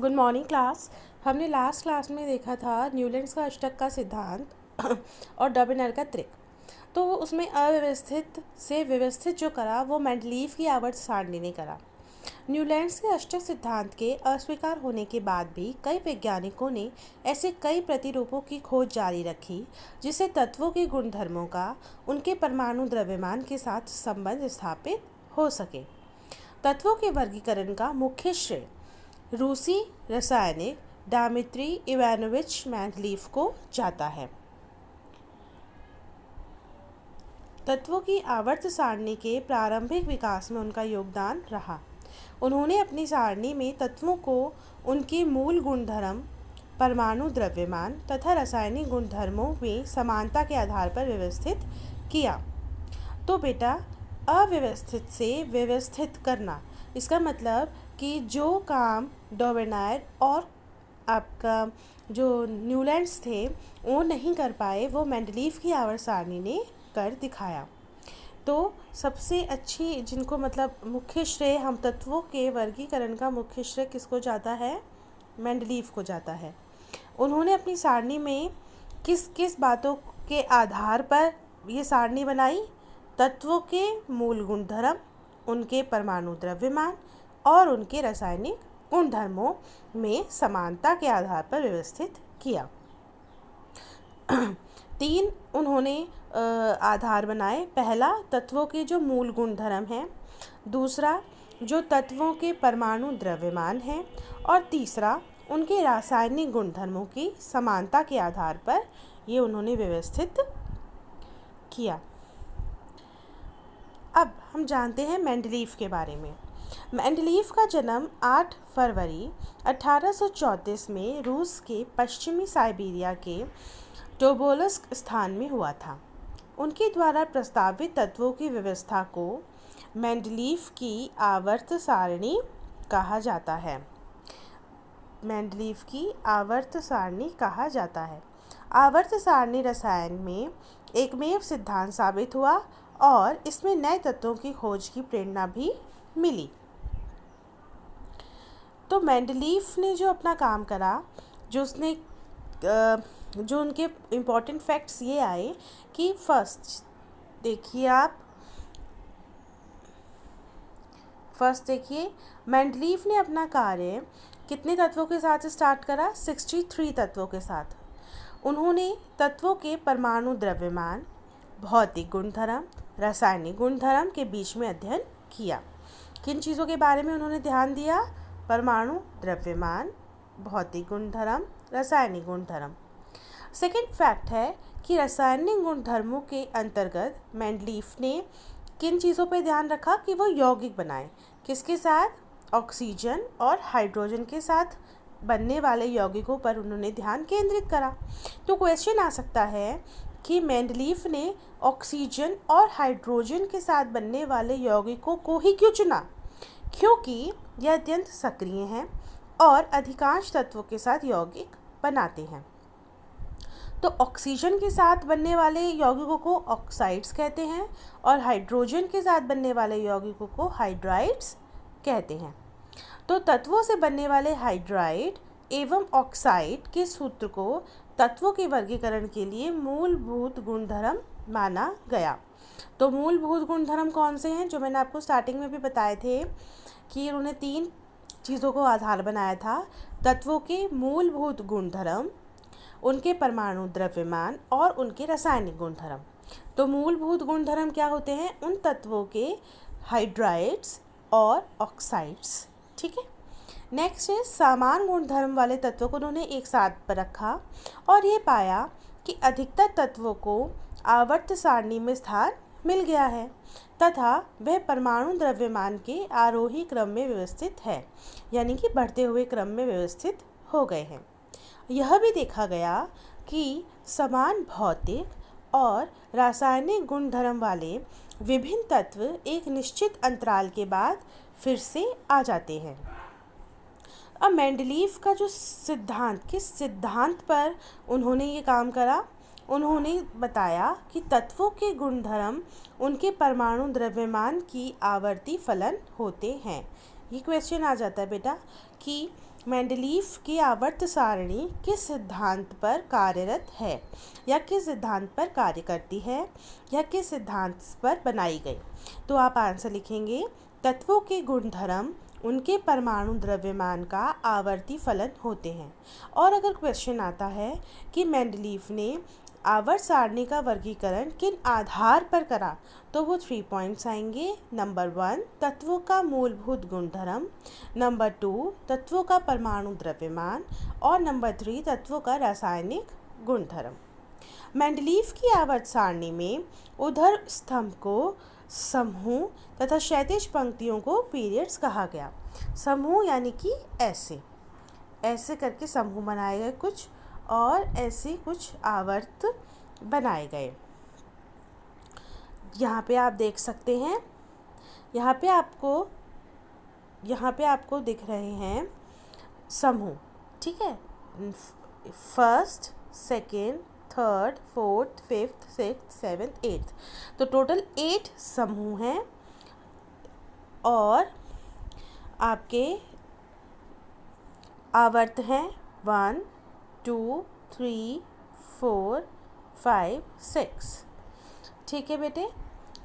Good morning class. हमने last class में देखा था न्यूलैंड्स का अष्टक का सिद्धांत और डॉबिनर का त्रिक। तो उसमें अव्यवस्थित से व्यवस्थित जो करा वो मेंडलीव की आवर्त सारणी ने करा। न्यूलैंड्स के अष्टक सिद्धांत के अस्वीकार होने के बाद भी कई वैज्ञानिकों ने ऐसे कई प्रतिरूपों की खोज जारी रखी जिससे तत्वों के गुणधर्मों का उनके परमाणु द्रव्यमान के साथ संबंध स्थापित हो सके। तत्वों के वर्गीकरण का मुख्य श्रेय रूसी रसायनिक डामित्री इवानोविच मेंडलीव को जाता है। तत्वों की आवर्त सारणी के प्रारंभिक विकास में उनका योगदान रहा। उन्होंने अपनी सारणी में तत्वों को उनके मूल गुणधर्म, परमाणु द्रव्यमान तथा रासायनिक गुणधर्मों में समानता के आधार पर व्यवस्थित किया। तो बेटा, अव्यवस्थित से व्यवस्थित करना, इसका मतलब कि जो काम डॉबेनायर और आपका जो न्यूलैंड्स थे वो नहीं कर पाए, वो मेंडलीव की आवर्त सारणी ने कर दिखाया। तो सबसे अच्छी जिनको मतलब मुख्य श्रेय, हम तत्वों के वर्गीकरण का मुख्य श्रेय किसको जाता है? मेंडलीव को जाता है। उन्होंने अपनी सारणी में किस किस बातों के आधार पर ये सारणी बनाई? तत्वों के मूल गुणधर्म, उनके परमाणु द्रव्यमान और उनके रासायनिक गुणधर्मों में समानता के आधार पर व्यवस्थित किया। 3 उन्होंने आधार बनाए। पहला, तत्वों के जो मूल गुणधर्म हैं। दूसरा, जो तत्वों के परमाणु द्रव्यमान हैं। और तीसरा, उनके रासायनिक गुणधर्मों की समानता के आधार पर ये उन्होंने व्यवस्थित किया। अब हम जानते हैं मेंडलीव के बारे में। मेंडलीव का जन्म 8 फरवरी 1834 में रूस के पश्चिमी साइबेरिया के टोबोल्स्क स्थान में हुआ था। उनके द्वारा प्रस्तावित तत्वों की व्यवस्था को मेंडलीव की आवर्त सारणी कहा जाता है। मेंडलीव की आवर्त सारणी कहा जाता है। आवर्त सारणी रसायन में एकमेव सिद्धांत साबित हुआ और इसमें नए तत्वों की खोज की प्रेरणा भी मिली। तो मेंडलीव ने जो अपना काम करा, जो उनके इम्पॉर्टेंट फैक्ट्स ये आए कि फर्स्ट देखिए मेंडलीव ने अपना कार्य कितने तत्वों के साथ स्टार्ट करा? 63 तत्वों के साथ। उन्होंने तत्वों के परमाणु द्रव्यमान, भौतिक गुणधर्म, रासायनिक गुणधर्म के बीच में अध्ययन किया। किन चीज़ों के बारे में उन्होंने ध्यान दिया? परमाणु द्रव्यमान, भौतिक गुणधर्म, रासायनिक गुणधर्म। सेकंड फैक्ट है कि रासायनिक गुणधर्मों के अंतर्गत मेंडलीव ने किन चीज़ों पर ध्यान रखा कि वो यौगिक बनाए। किसके साथ? ऑक्सीजन और हाइड्रोजन के साथ बनने वाले यौगिकों पर उन्होंने ध्यान केंद्रित करा। तो क्वेश्चन आ सकता है कि मेंडलीव ने ऑक्सीजन और हाइड्रोजन के साथ बनने वाले यौगिकों को ही क्यों चुना? क्योंकि यह अत्यंत सक्रिय हैं और अधिकांश तत्वों के साथ यौगिक बनाते हैं। तो ऑक्सीजन के साथ बनने वाले यौगिकों को ऑक्साइड्स कहते हैं और हाइड्रोजन के साथ बनने वाले यौगिकों को हाइड्राइड्स कहते हैं। तो तत्वों से बनने वाले हाइड्राइड एवं ऑक्साइड के सूत्र को तत्वों के वर्गीकरण के लिए मूलभूत गुणधर्म माना गया। तो मूलभूत गुणधर्म कौन से हैं? जो मैंने आपको स्टार्टिंग में भी बताए थे कि उन्होंने 3 चीज़ों को आधार बनाया था। तत्वों के मूलभूत गुणधर्म, उनके परमाणु द्रव्यमान और उनके रासायनिक गुणधर्म। तो मूलभूत गुणधर्म क्या होते हैं? उन तत्वों के हाइड्राइड्स और ऑक्साइड्स। ठीक है। नेक्स्ट है समान गुणधर्म वाले तत्वों को उन्होंने एक साथ पर रखा और ये पाया कि अधिकतर तत्वों को आवर्त सारणी में स्थान मिल गया है तथा वह परमाणु द्रव्यमान के आरोही क्रम में व्यवस्थित है, यानी कि बढ़ते हुए क्रम में व्यवस्थित हो गए हैं। यह भी देखा गया कि समान भौतिक और रासायनिक गुणधर्म वाले विभिन्न तत्व एक निश्चित अंतराल के बाद फिर से आ जाते हैं। अब मेंडलीव का जो सिद्धांत, किस सिद्धांत पर उन्होंने ये काम करा? उन्होंने बताया कि तत्वों के गुणधर्म उनके परमाणु द्रव्यमान की आवर्ती फलन होते हैं। ये क्वेश्चन आ जाता है बेटा कि मेंडलीफ की आवर्त सारणी किस सिद्धांत पर कार्यरत है या किस सिद्धांत पर कार्य करती है या किस सिद्धांत पर बनाई गई? तो आप आंसर लिखेंगे तत्वों के गुणधर्म उनके परमाणु द्रव्यमान का आवर्ती फलन होते हैं। और अगर क्वेश्चन आता है कि मेंडलीफ ने आवर्त सारणी का वर्गीकरण किन आधार पर करा, तो वो 3 पॉइंट्स आएंगे। नंबर 1 तत्वों का मूलभूत गुणधर्म, नंबर 2 तत्वों का परमाणु द्रव्यमान और नंबर 3 तत्वों का रासायनिक गुणधर्म। मेंडलीफ की आवर्त सारणी में ऊर्ध्व स्तंभ को समूह तथा क्षैतिज पंक्तियों को पीरियड्स कहा गया। समूह यानी कि ऐसे ऐसे करके समूह बनाए गए कुछ, और ऐसे कुछ आवर्त बनाए गए। यहाँ पे आप देख सकते हैं, यहाँ पे आपको दिख रहे हैं समूह, ठीक है। First, second, third, fourth, fifth, sixth, seventh, eighth, तो टोटल 8 समूह हैं। और आपके आवर्त हैं 1, 2, 3, 4, 5, 6। ठीक है बेटे,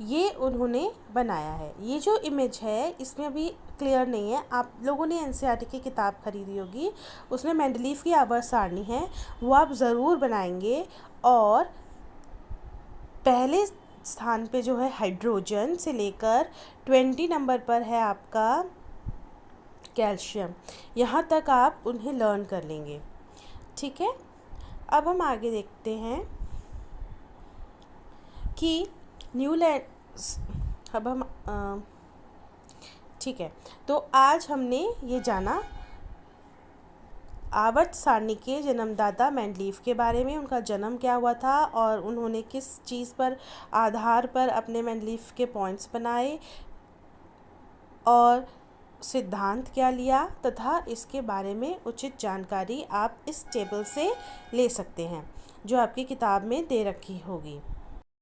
ये उन्होंने बनाया है। ये जो इमेज है इसमें अभी क्लियर नहीं है, आप लोगों ने एनसीईआरटी की किताब खरीदी होगी, उसमें मेंडलीफ की आवर्त सारणी है, वो आप ज़रूर बनाएंगे। और पहले स्थान पे जो है हाइड्रोजन से लेकर 20 नंबर पर है आपका कैल्शियम, यहाँ तक आप उन्हें लर्न कर लेंगे। ठीक है, अब हम आगे देखते हैं कि न्यूलैंड, अब हम ठीक है, तो आज हमने ये जाना आवर्त सारणी के जन्मदाता मेंडलीफ के बारे में, उनका जन्म क्या हुआ था और उन्होंने किस चीज़ पर आधार पर अपने मेंडलीफ के पॉइंट्स बनाए और सिद्धांत क्या लिया, तथा इसके बारे में उचित जानकारी आप इस टेबल से ले सकते हैं जो आपकी किताब में दे रखी होगी।